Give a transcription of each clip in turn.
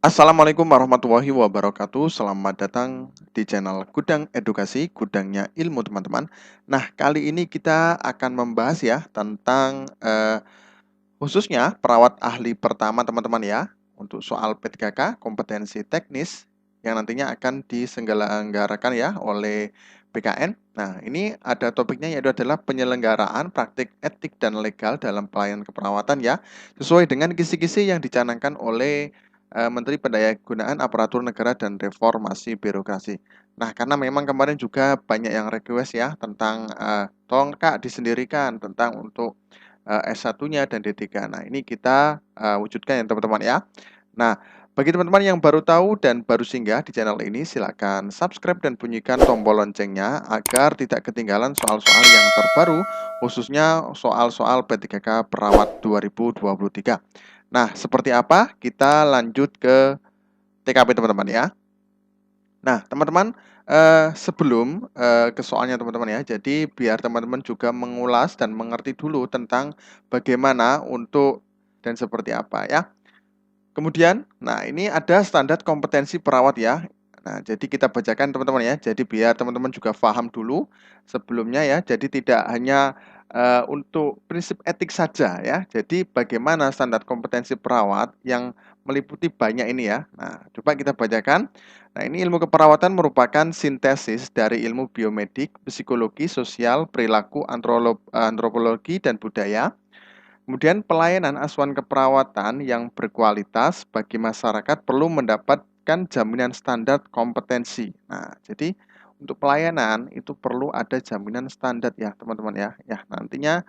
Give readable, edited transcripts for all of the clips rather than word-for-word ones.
Assalamualaikum warahmatullahi wabarakatuh. Selamat datang di channel Gudang Edukasi, gudangnya ilmu teman-teman. Nah, kali ini kita akan membahas ya tentang khususnya perawat ahli pertama teman-teman ya. Untuk soal P3K, kompetensi teknis yang nantinya akan diselenggarakan ya oleh PKN. Nah, ini ada topiknya yaitu adalah penyelenggaraan praktik etik dan legal dalam pelayanan keperawatan ya, sesuai dengan kisi-kisi yang dicanangkan oleh Menteri Pendayagunaan Aparatur Negara dan Reformasi Birokrasi. Nah, karena memang kemarin juga banyak yang request ya tentang tolong Kak disendirikan tentang untuk S1-nya dan D3. Nah, ini kita wujudkan ya teman-teman ya. Nah, bagi teman-teman yang baru tahu dan baru singgah di channel ini, silakan subscribe dan bunyikan tombol loncengnya agar tidak ketinggalan soal-soal yang terbaru, khususnya soal-soal P3K Perawat 2023. Nah, seperti apa? Kita lanjut ke TKP teman-teman ya. Nah, teman-teman, sebelum ke soalnya teman-teman ya, jadi biar teman-teman juga mengulas dan mengerti dulu tentang bagaimana untuk dan seperti apa ya. Kemudian, nah ini ada standar kompetensi perawat ya. Nah, jadi kita bacakan teman-teman ya. Jadi biar teman-teman juga paham dulu sebelumnya ya. Jadi tidak hanya untuk prinsip etik saja ya. Jadi bagaimana standar kompetensi perawat yang meliputi banyak ini ya. Nah, coba kita bacakan. Nah, ini ilmu keperawatan merupakan sintesis dari ilmu biomedik, psikologi, sosial, perilaku, antropologi, dan budaya. Kemudian pelayanan asuhan keperawatan yang berkualitas bagi masyarakat perlu mendapatkan jaminan standar kompetensi. Nah, jadi untuk pelayanan itu perlu ada jaminan standar ya, teman-teman ya. Ya, nantinya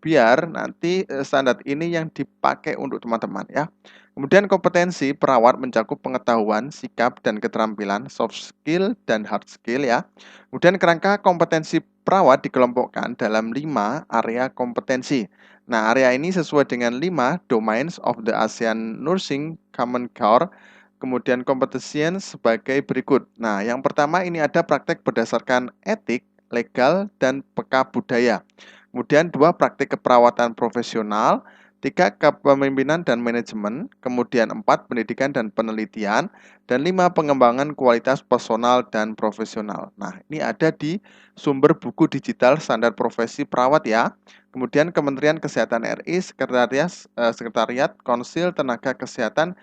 biar nanti standar ini yang dipakai untuk teman-teman ya. Kemudian kompetensi perawat mencakup pengetahuan, sikap, dan keterampilan, soft skill, dan hard skill ya. Kemudian kerangka kompetensi perawat dikelompokkan dalam 5 area kompetensi. Nah, area ini sesuai dengan 5 domains of the ASEAN Nursing Common Core. Kemudian kompetensi sebagai berikut. Nah, yang pertama ini ada praktek berdasarkan etik, legal, dan peka budaya. Kemudian 2 praktik keperawatan profesional, 3 kepemimpinan dan manajemen, kemudian 4 pendidikan dan penelitian, dan 5 pengembangan kualitas personal dan profesional. Nah, ini ada di sumber buku digital standar profesi perawat ya. Kemudian Kementerian Kesehatan RI, Sekretariat Konsil Tenaga Kesehatan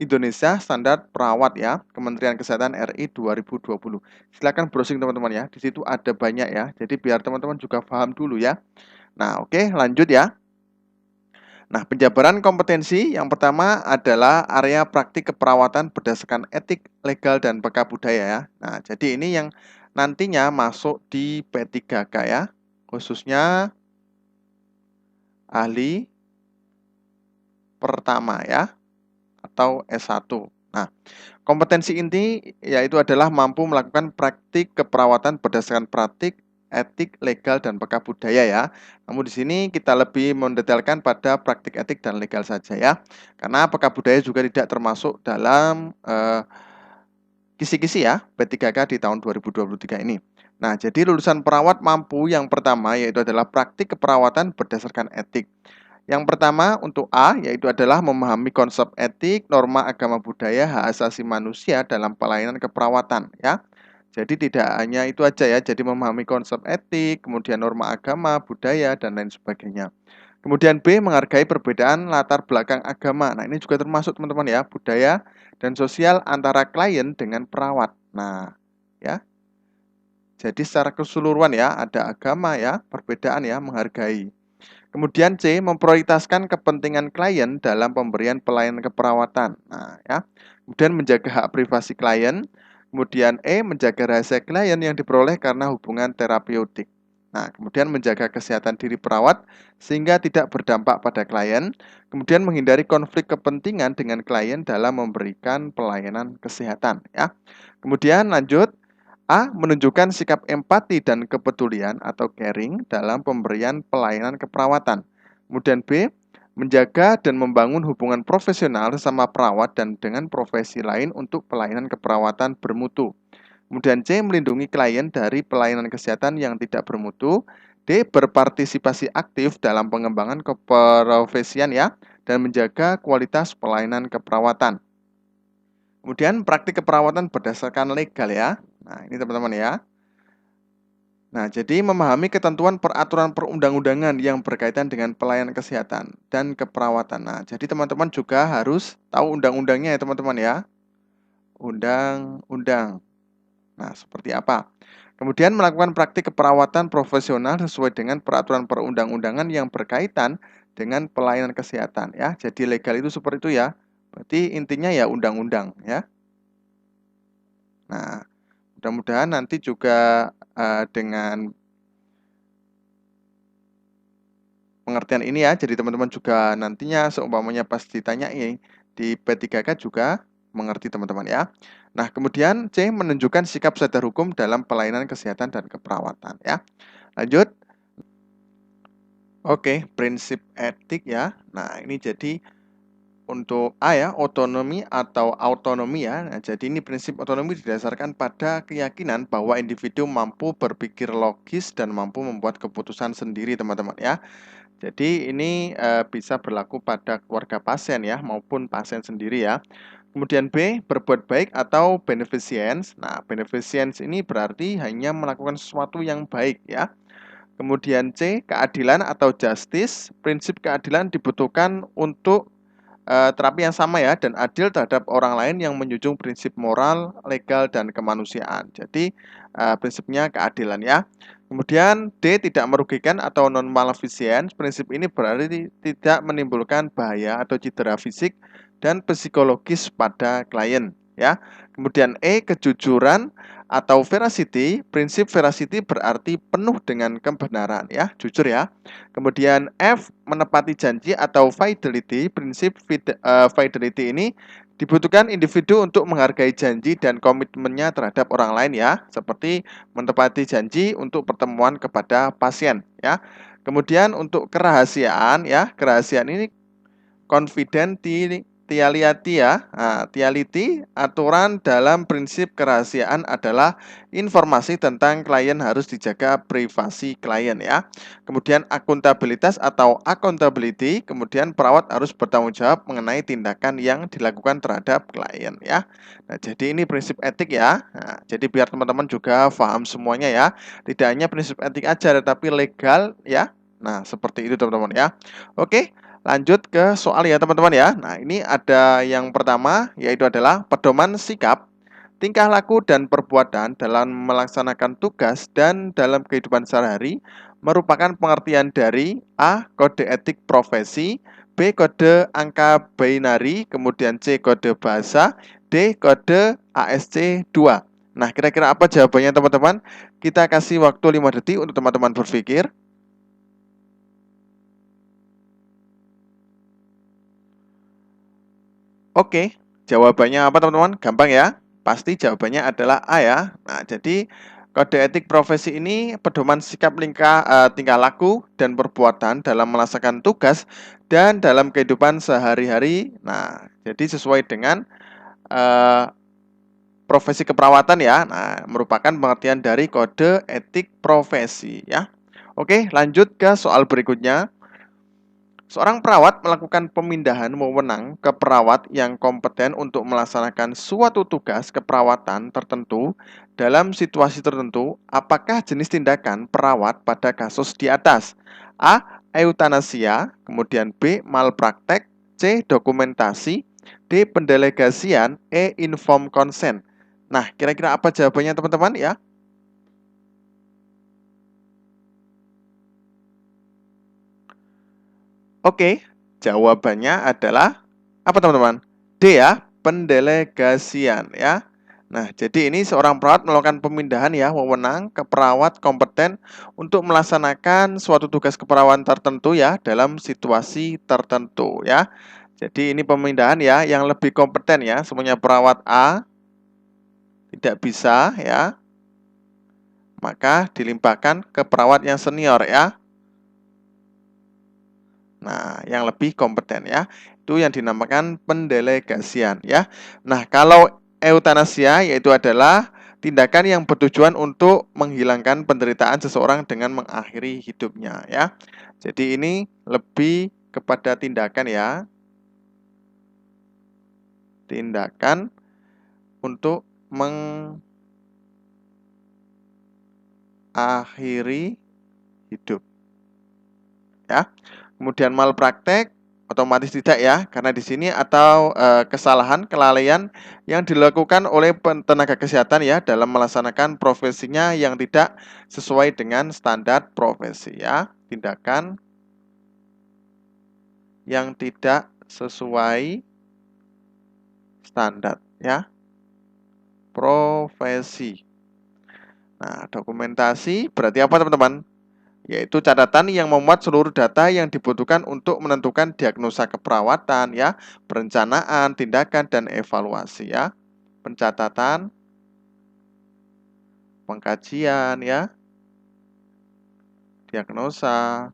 Indonesia Standar Perawat ya, Kementerian Kesehatan RI 2020. Silakan browsing teman-teman ya. Di situ ada banyak ya. Jadi biar teman-teman juga paham dulu ya. Nah, oke, lanjut ya. Nah, penjabaran kompetensi yang pertama adalah area praktik keperawatan berdasarkan etik, legal, dan peka budaya ya. Nah, jadi ini yang nantinya masuk di P3K ya, khususnya ahli pertama ya, atau S1. Nah, kompetensi inti yaitu adalah mampu melakukan praktik keperawatan berdasarkan praktik, etik, legal, dan peka budaya ya. Namun di sini kita lebih mendetailkan pada praktik etik dan legal saja ya. Karena peka budaya juga tidak termasuk dalam kisi-kisi ya P3K di tahun 2023 ini. Nah, jadi lulusan perawat mampu yang pertama yaitu adalah praktik keperawatan berdasarkan etik. Yang pertama untuk A yaitu adalah memahami konsep etik, norma agama budaya, hak asasi manusia dalam pelayanan keperawatan ya. Jadi tidak hanya itu aja ya, jadi memahami konsep etik, kemudian norma agama, budaya, dan lain sebagainya. Kemudian B, menghargai perbedaan latar belakang agama. Nah, ini juga termasuk teman-teman ya, budaya dan sosial antara klien dengan perawat. Nah, ya. Jadi secara keseluruhan ya, ada agama ya, perbedaan ya, menghargai. Kemudian C, memprioritaskan kepentingan klien dalam pemberian pelayanan keperawatan. Nah, ya. Kemudian menjaga hak privasi klien. Kemudian E, menjaga rahasia klien yang diperoleh karena hubungan terapeutik. Nah, kemudian menjaga kesehatan diri perawat sehingga tidak berdampak pada klien. Kemudian menghindari konflik kepentingan dengan klien dalam memberikan pelayanan kesehatan. Ya. Kemudian lanjut. A. Menunjukkan sikap empati dan kepedulian atau caring dalam pemberian pelayanan keperawatan. Kemudian B. Menjaga dan membangun hubungan profesional sesama perawat dan dengan profesi lain untuk pelayanan keperawatan bermutu. Kemudian C. Melindungi klien dari pelayanan kesehatan yang tidak bermutu. D. Berpartisipasi aktif dalam pengembangan keprofesian ya dan menjaga kualitas pelayanan keperawatan. Kemudian praktik keperawatan berdasarkan legal ya. Nah, ini teman-teman ya. Nah, jadi memahami ketentuan peraturan perundang-undangan yang berkaitan dengan pelayanan kesehatan dan keperawatan. Nah, jadi teman-teman juga harus tahu undang-undangnya ya teman-teman ya. Undang-undang. Nah, seperti apa? Kemudian melakukan praktik keperawatan profesional sesuai dengan peraturan perundang-undangan yang berkaitan dengan pelayanan kesehatan ya. Jadi legal itu seperti itu ya. Berarti intinya ya undang-undang ya. Nah, mudah-mudahan nanti juga dengan pengertian ini ya, jadi teman-teman juga nantinya seumpamanya pas ditanyai di P3K juga mengerti teman-teman ya. Nah, kemudian C, menunjukkan sikap sadar hukum dalam pelayanan kesehatan dan keperawatan ya. Lanjut. Oke, prinsip etik ya. Nah, ini jadi untuk A ya, otonomi atau autonomi ya. Nah, jadi ini prinsip otonomi didasarkan pada keyakinan bahwa individu mampu berpikir logis dan mampu membuat keputusan sendiri teman-teman ya. Jadi ini bisa berlaku pada keluarga pasien ya maupun pasien sendiri ya. Kemudian B, berbuat baik atau beneficence. Nah, beneficence ini berarti hanya melakukan sesuatu yang baik ya. Kemudian C, keadilan atau justice. Prinsip keadilan dibutuhkan untuk terapi yang sama ya dan adil terhadap orang lain yang menjunjung prinsip moral, legal, dan kemanusiaan. Jadi prinsipnya keadilan ya. Kemudian D, tidak merugikan atau non maleficence. Prinsip ini berarti tidak menimbulkan bahaya atau cedera fisik dan psikologis pada klien ya. Kemudian E, kejujuran atau veracity. Prinsip veracity berarti penuh dengan kebenaran ya, jujur ya. Kemudian F, menepati janji atau fidelity. Prinsip fidelity ini dibutuhkan individu untuk menghargai janji dan komitmennya terhadap orang lain ya, seperti menepati janji untuk pertemuan kepada pasien ya. Kemudian untuk kerahasiaan ya, kerahasiaan ini confidentiality ya. Nah, tiality, aturan dalam prinsip kerahasiaan adalah informasi tentang klien harus dijaga privasi klien ya. Kemudian akuntabilitas atau accountability, kemudian perawat harus bertanggung jawab mengenai tindakan yang dilakukan terhadap klien ya. Nah, jadi ini prinsip etik ya. Nah, jadi biar teman-teman juga paham semuanya ya. Tidak hanya prinsip etik aja tetapi legal ya. Nah, seperti itu teman-teman ya. Oke. Lanjut ke soal ya teman-teman ya. Nah, ini ada yang pertama yaitu adalah pedoman sikap, tingkah laku dan perbuatan dalam melaksanakan tugas dan dalam kehidupan sehari-hari merupakan pengertian dari A, kode etik profesi, B, kode angka binari, kemudian C, kode bahasa, D, kode ASC 2. Nah, kira-kira apa jawabannya teman-teman? Kita kasih waktu 5 detik untuk teman-teman berpikir. Oke, jawabannya apa teman-teman? Gampang ya. Pasti jawabannya adalah A ya. Nah, jadi kode etik profesi ini pedoman sikap tingkah laku dan perbuatan dalam melaksanakan tugas dan dalam kehidupan sehari-hari. Nah, jadi sesuai dengan uh, profesi keperawatan ya. Nah, merupakan pengertian dari kode etik profesi ya. Oke, lanjut ke soal berikutnya. Seorang perawat melakukan pemindahan wewenang ke perawat yang kompeten untuk melaksanakan suatu tugas keperawatan tertentu dalam situasi tertentu. Apakah jenis tindakan perawat pada kasus di atas? A. Eutanasia, kemudian B. Malpraktek, C. Dokumentasi, D. Pendelegasian, E. Informed consent. Nah, kira-kira apa jawabannya teman-teman ya? Oke, jawabannya adalah apa teman-teman? D ya, pendelegasian ya. Nah, jadi ini seorang perawat melakukan pemindahan ya wewenang ke perawat kompeten untuk melaksanakan suatu tugas keperawatan tertentu ya dalam situasi tertentu ya. Jadi ini pemindahan ya yang lebih kompeten ya. Semuanya perawat A tidak bisa ya, maka dilimpahkan ke perawat yang senior ya. Nah, yang lebih kompeten ya. Itu yang dinamakan pendelegasian ya. Nah, kalau eutanasia yaitu adalah tindakan yang bertujuan untuk menghilangkan penderitaan seseorang dengan mengakhiri hidupnya ya. Jadi ini lebih kepada tindakan ya. Tindakan untuk mengakhiri hidup. Ya. Kemudian malpraktek otomatis tidak ya, karena di sini atau kesalahan, kelalaian yang dilakukan oleh tenaga kesehatan ya dalam melaksanakan profesinya yang tidak sesuai dengan standar profesi ya. Tindakan yang tidak sesuai standar ya profesi. Nah, dokumentasi berarti apa teman-teman? Yaitu catatan yang memuat seluruh data yang dibutuhkan untuk menentukan diagnosa keperawatan ya, perencanaan, tindakan dan evaluasi ya. Pencatatan, pengkajian ya, diagnosa,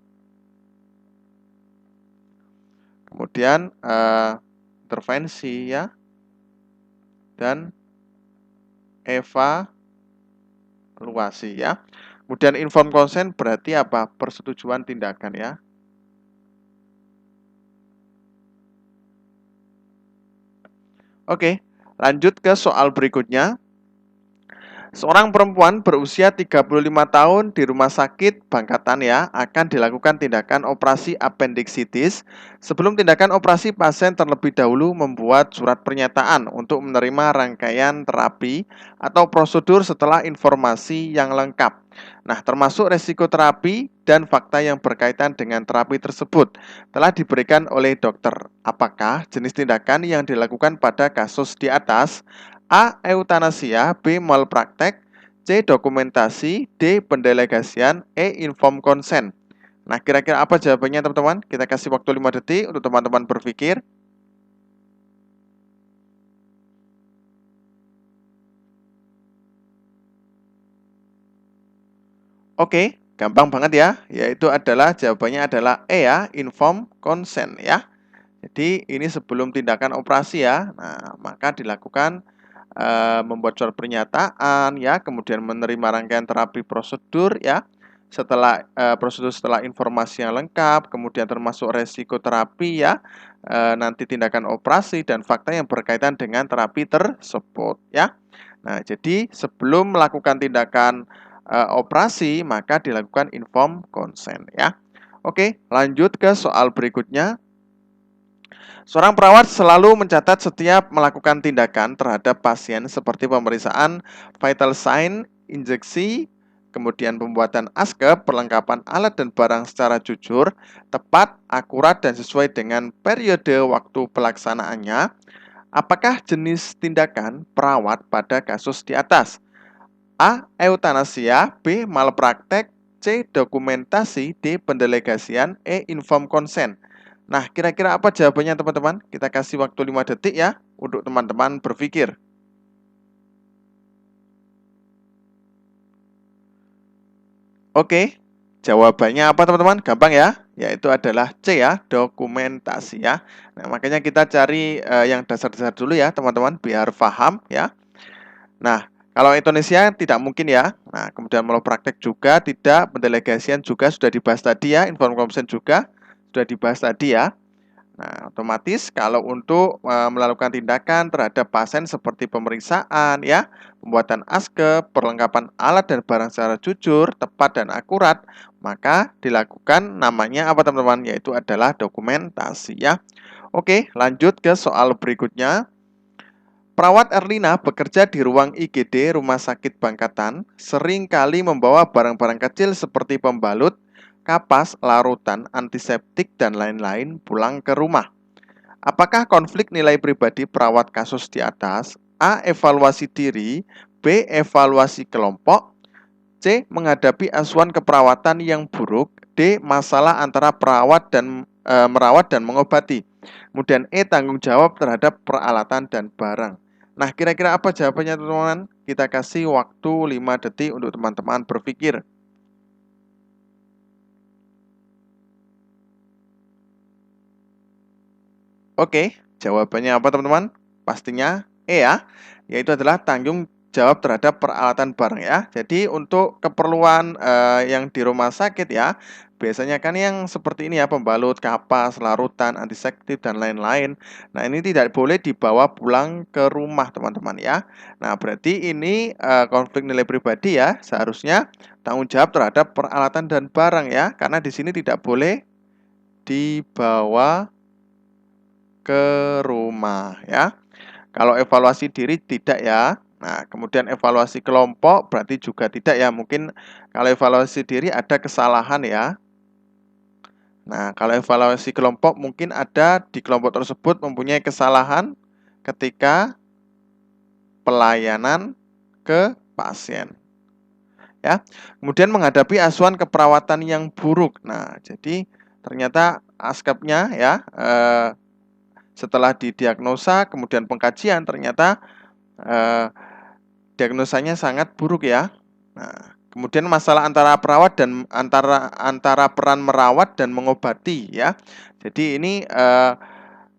kemudian intervensi ya, dan evaluasi ya. Kemudian informed consent berarti apa? Persetujuan tindakan ya. Oke, lanjut ke soal berikutnya. Seorang perempuan berusia 35 tahun di rumah sakit Bangkatan ya akan dilakukan tindakan operasi appendicitis. Sebelum tindakan operasi, pasien terlebih dahulu membuat surat pernyataan untuk menerima rangkaian terapi atau prosedur setelah informasi yang lengkap. Nah, termasuk resiko terapi dan fakta yang berkaitan dengan terapi tersebut telah diberikan oleh dokter. Apakah jenis tindakan yang dilakukan pada kasus di atas? A. Eutanasia, B. Malpraktek, C. Dokumentasi, D. Pendelegasian, E. Informed consent. Nah, kira-kira apa jawabannya teman-teman? Kita kasih waktu 5 detik untuk teman-teman berpikir. Oke, gampang banget ya. Yaitu adalah jawabannya adalah E ya, Informed consent ya. Jadi ini sebelum tindakan operasi ya. Nah, maka dilakukan membuat surat pernyataan ya, kemudian menerima rangkaian terapi prosedur ya. Setelah prosedur setelah informasi yang lengkap, kemudian termasuk resiko terapi ya, nanti tindakan operasi dan fakta yang berkaitan dengan terapi tersebut ya. Nah, jadi sebelum melakukan tindakan operasi maka dilakukan informed consent ya. Oke, lanjut ke soal berikutnya. Seorang perawat selalu mencatat setiap melakukan tindakan terhadap pasien seperti pemeriksaan vital sign, injeksi, kemudian pembuatan aske, perlengkapan alat dan barang secara jujur, tepat, akurat, dan sesuai dengan periode waktu pelaksanaannya. Apakah jenis tindakan perawat pada kasus di atas? A. Eutanasia, B. Malpraktek, C. Dokumentasi, D. Pendelegasian, E. Informed consent. Nah, kira-kira apa jawabannya teman-teman? Kita kasih waktu 5 detik ya untuk teman-teman berpikir. Oke, jawabannya apa teman-teman? Gampang ya, yaitu adalah C ya, dokumentasi ya. Nah, makanya kita cari yang dasar-dasar dulu ya teman-teman, biar paham ya. Nah, kalau Indonesia tidak mungkin ya. Nah, kemudian mau praktek juga tidak, pendelegasian juga sudah dibahas tadi ya, informed consent juga sudah dibahas tadi ya. Nah, otomatis kalau untuk melakukan tindakan terhadap pasien seperti pemeriksaan ya, pembuatan aske, perlengkapan alat dan barang secara jujur, tepat dan akurat, maka dilakukan namanya apa teman-teman? Yaitu adalah dokumentasi ya. Oke, lanjut ke soal berikutnya. Perawat Erlina bekerja di ruang IGD Rumah Sakit Bangkatan, sering kali membawa barang-barang kecil seperti pembalut, kapas, larutan, antiseptik, dan lain-lain pulang ke rumah. Apakah konflik nilai pribadi perawat kasus di atas? A. Evaluasi diri, B. Evaluasi kelompok, C. Menghadapi asuhan keperawatan yang buruk, D. Masalah antara perawat dan merawat dan mengobati. Kemudian E. Tanggung jawab terhadap peralatan dan barang. Nah, kira-kira apa jawabannya teman-teman? Kita kasih waktu 5 detik untuk teman-teman berpikir. Oke, jawabannya apa teman-teman? Pastinya E ya, yaitu adalah tanggung jawab terhadap peralatan barang ya. Jadi untuk keperluan yang di rumah sakit ya, biasanya kan yang seperti ini ya, pembalut, kapas, larutan, antiseptik, dan lain-lain. Nah, ini tidak boleh dibawa pulang ke rumah teman-teman ya. Nah, berarti ini konflik nilai pribadi ya, seharusnya tanggung jawab terhadap peralatan dan barang ya, karena di sini tidak boleh dibawa ke rumah ya. Kalau evaluasi diri tidak ya. Nah, kemudian evaluasi kelompok berarti juga tidak ya. Mungkin kalau evaluasi diri ada kesalahan ya. Nah, kalau evaluasi kelompok mungkin ada di kelompok tersebut mempunyai kesalahan ketika pelayanan ke pasien. Ya. Kemudian menghadapi asuhan keperawatan yang buruk. Nah, jadi ternyata askapnya ya setelah didiagnosa kemudian pengkajian ternyata diagnosanya sangat buruk ya. Nah, kemudian masalah antara perawat dan antara peran merawat dan mengobati ya. Jadi ini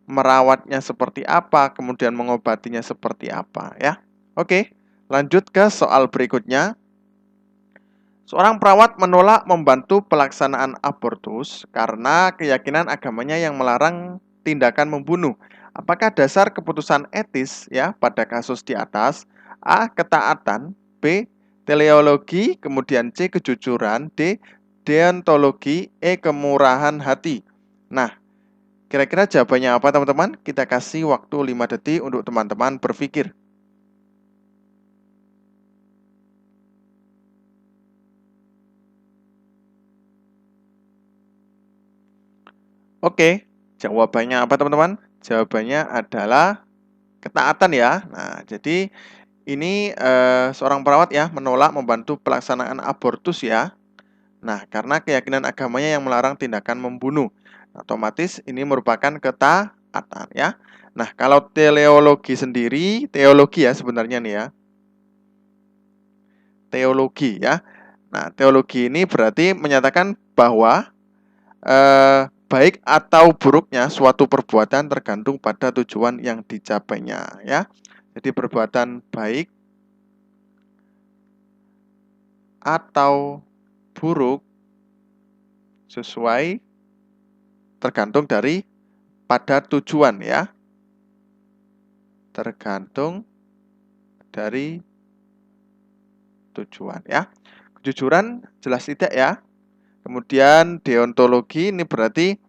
merawatnya seperti apa, kemudian mengobatinya seperti apa ya. Oke, lanjut ke soal berikutnya. Seorang perawat menolak membantu pelaksanaan abortus karena keyakinan agamanya yang melarang tindakan membunuh. Apakah dasar keputusan etis ya pada kasus di atas? A. Ketaatan, B. Teleologi, kemudian C. Kejujuran, D. Deontologi, E. Kemurahan hati. Nah, kira-kira jawabannya apa teman-teman? Kita kasih waktu 5 detik untuk teman-teman berpikir. Oke, jawabannya apa teman-teman? Jawabannya adalah ketaatan ya. Nah, jadi ini seorang perawat ya menolak membantu pelaksanaan abortus ya. Nah, karena keyakinan agamanya yang melarang tindakan membunuh. Otomatis ini merupakan ketaatan ya. Nah, kalau teleologi sendiri, teologi ya sebenarnya nih ya. Teologi ya. Nah, teologi ini berarti menyatakan bahwa baik atau buruknya suatu perbuatan tergantung pada tujuan yang dicapainya ya. Jadi perbuatan baik atau buruk sesuai tergantung dari pada tujuan ya. Tergantung dari tujuan ya. Kejujuran jelas tidak ya. Kemudian deontologi ini berarti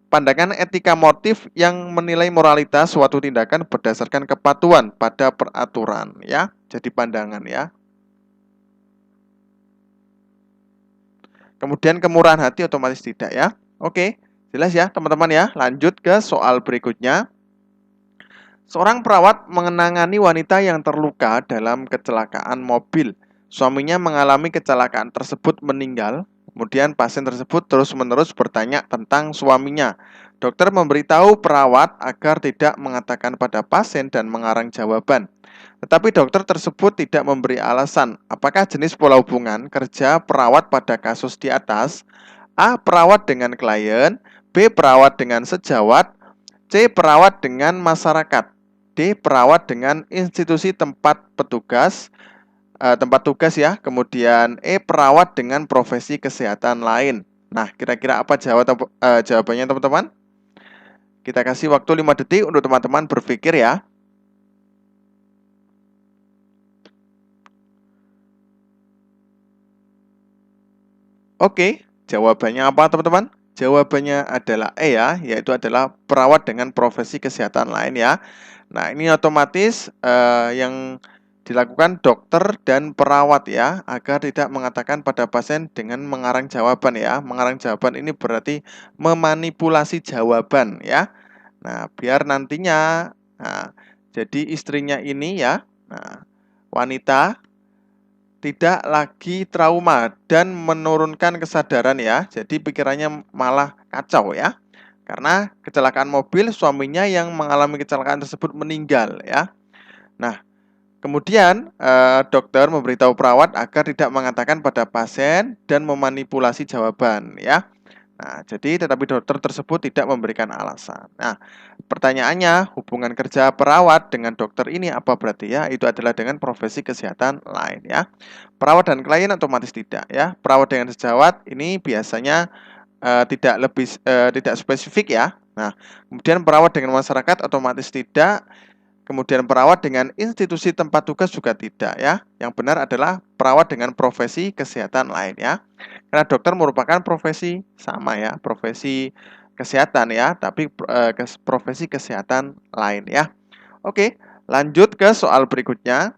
pandangan etika motif yang menilai moralitas suatu tindakan berdasarkan kepatuhan pada peraturan ya. Jadi pandangan ya. Kemudian kemurahan hati otomatis tidak ya. Oke, jelas ya teman-teman ya. Lanjut ke soal berikutnya. Seorang perawat mengenangani wanita yang terluka dalam kecelakaan mobil. Suaminya mengalami kecelakaan tersebut meninggal. Kemudian pasien tersebut terus-menerus bertanya tentang suaminya. Dokter memberitahu perawat agar tidak mengatakan pada pasien dan mengarang jawaban. Tetapi dokter tersebut tidak memberi alasan. Apakah jenis pola hubungan kerja perawat pada kasus di atas? A. Perawat dengan klien, B. Perawat dengan sejawat, C. Perawat dengan masyarakat, D. Perawat dengan institusi tempat tugas ya. Kemudian E. Perawat dengan profesi kesehatan lain. Nah, kira-kira apa jawabannya teman-teman? Kita kasih waktu 5 detik untuk teman-teman berpikir ya. Oke, jawabannya apa teman-teman? Jawabannya adalah E ya, yaitu adalah perawat dengan profesi kesehatan lain ya. Nah, ini otomatis yang dilakukan dokter dan perawat ya, agar tidak mengatakan pada pasien dengan mengarang jawaban ya. Mengarang jawaban ini berarti memanipulasi jawaban ya. Nah, biar nantinya, jadi istrinya ini ya, wanita tidak lagi trauma dan menurunkan kesadaran ya. Jadi pikirannya malah kacau ya. Karena kecelakaan mobil suaminya yang mengalami kecelakaan tersebut meninggal ya. Nah, kemudian dokter memberitahu perawat agar tidak mengatakan pada pasien dan memanipulasi jawaban ya. Nah, jadi tetapi dokter tersebut tidak memberikan alasan. Nah, pertanyaannya, hubungan kerja perawat dengan dokter ini apa berarti ya? Itu adalah dengan profesi kesehatan lain ya. Perawat dan klien otomatis tidak ya. Perawat dengan sejawat ini biasanya tidak spesifik ya. Nah, kemudian perawat dengan masyarakat otomatis tidak. Kemudian perawat dengan institusi tempat tugas juga tidak ya. Yang benar adalah perawat dengan profesi kesehatan lain ya. Karena dokter merupakan profesi sama ya, profesi kesehatan ya, tapi profesi kesehatan lain ya. Oke, lanjut ke soal berikutnya.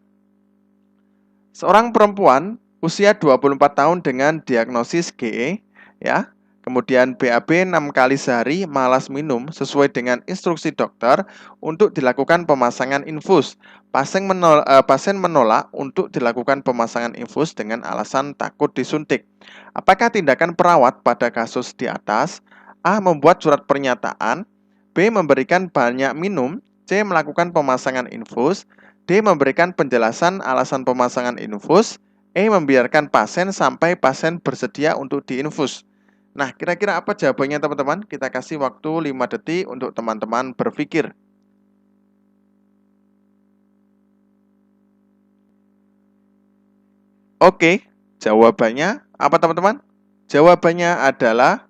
Seorang perempuan usia 24 tahun dengan diagnosis GE ya. Kemudian BAB 6 kali sehari, malas minum sesuai dengan instruksi dokter untuk dilakukan pemasangan infus. Pasien menolak untuk dilakukan pemasangan infus dengan alasan takut disuntik. Apakah tindakan perawat pada kasus di atas? A. Membuat surat pernyataan. B. Memberikan banyak minum. C. Melakukan pemasangan infus. D. Memberikan penjelasan alasan pemasangan infus. E. Membiarkan pasien sampai pasien bersedia untuk diinfus. Nah, kira-kira apa jawabannya teman-teman? Kita kasih waktu 5 detik untuk teman-teman berpikir. Oke, jawabannya apa teman-teman? Jawabannya adalah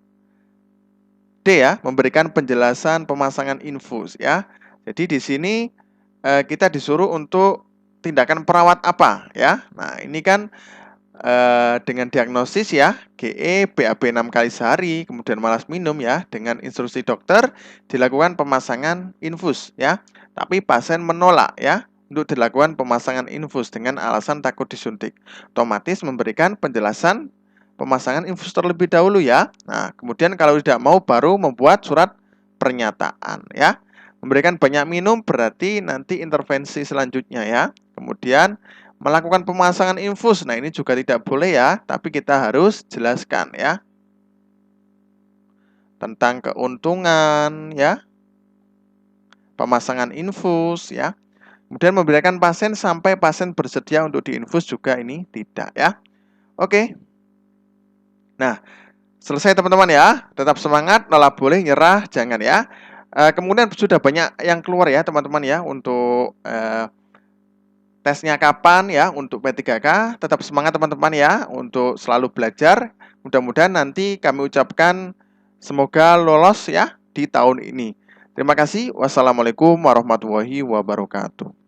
D ya, memberikan penjelasan pemasangan infus ya. Jadi di sini kita disuruh untuk tindakan perawat apa ya. Nah, ini kan dengan diagnosis ya, GE, BAB 6 kali sehari, kemudian malas minum ya, dengan instruksi dokter dilakukan pemasangan infus ya. Tapi pasien menolak ya untuk dilakukan pemasangan infus dengan alasan takut disuntik. Otomatis memberikan penjelasan pemasangan infus terlebih dahulu ya. Nah, kemudian kalau tidak mau baru membuat surat pernyataan ya. Memberikan banyak minum berarti nanti intervensi selanjutnya ya. Kemudian melakukan pemasangan infus, nah ini juga tidak boleh ya, tapi kita harus jelaskan ya tentang keuntungan ya, pemasangan infus ya. Kemudian memberikan pasien sampai pasien bersedia untuk diinfus juga ini tidak ya. Oke. Nah, selesai teman-teman ya. Tetap semangat, malah boleh nyerah, jangan ya. Kemudian sudah banyak yang keluar ya teman-teman ya untuk tesnya kapan ya untuk P3K. Tetap semangat teman-teman ya untuk selalu belajar. Mudah-mudahan nanti kami ucapkan semoga lolos ya di tahun ini. Terima kasih. Wassalamualaikum warahmatullahi wabarakatuh.